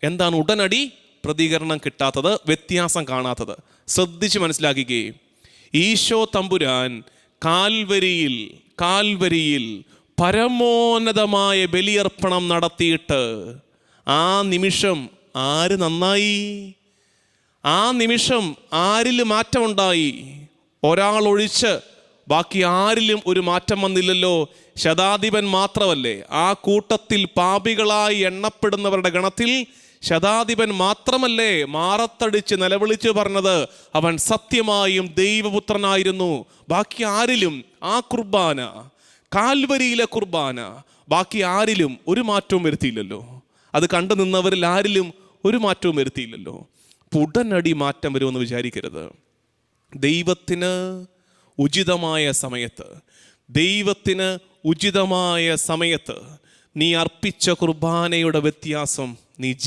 എന്താണ് ഉടനടി പ്രതികരണം കിട്ടാത്തത്, വ്യത്യാസം കാണാത്തത്? ശ്രദ്ധിച്ച് മനസ്സിലാക്കിക്കേ. ഈശോ തമ്പുരാൻ കാൽവരിയിൽ പരമോന്നതമായ ബലിയർപ്പണം നടത്തിയിട്ട് ആ നിമിഷം ആര് നന്നായി? ആ നിമിഷം ആരിൽ മാറ്റമുണ്ടായി? ഒരാളൊഴിച്ച് ബാക്കി ആരിലും ഒരു മാറ്റം വന്നില്ലല്ലോ. ശതാധിപൻ മാത്രമല്ലേ, ആ കൂട്ടത്തിൽ പാപികളായി എണ്ണപ്പെടുന്നവരുടെ ഗണത്തിൽ ശതാധിപൻ മാത്രമല്ലേ മാറത്തടിച്ച് നിലവിളിച്ച് പറഞ്ഞത് അവൻ സത്യമായും ദൈവപുത്രനായിരുന്നു? ബാക്കി ആരിലും ആ കുർബാന, കാൽവരിയിലെ കുർബാന, ബാക്കി ആരിലും ഒരു മാറ്റവും വരുത്തിയില്ലല്ലോ. അത് കണ്ടു നിന്നവരിൽ ആരിലും ഒരു മാറ്റവും വരുത്തിയില്ലല്ലോ. ഉടനടി മാറ്റം വരുമെന്ന് വിചാരിക്കരുത്. ദൈവത്തിന് ഉചിതമായ സമയത്ത് നീ അർപ്പിച്ച കുർബാനയുടെ വ്യത്യാസം നീ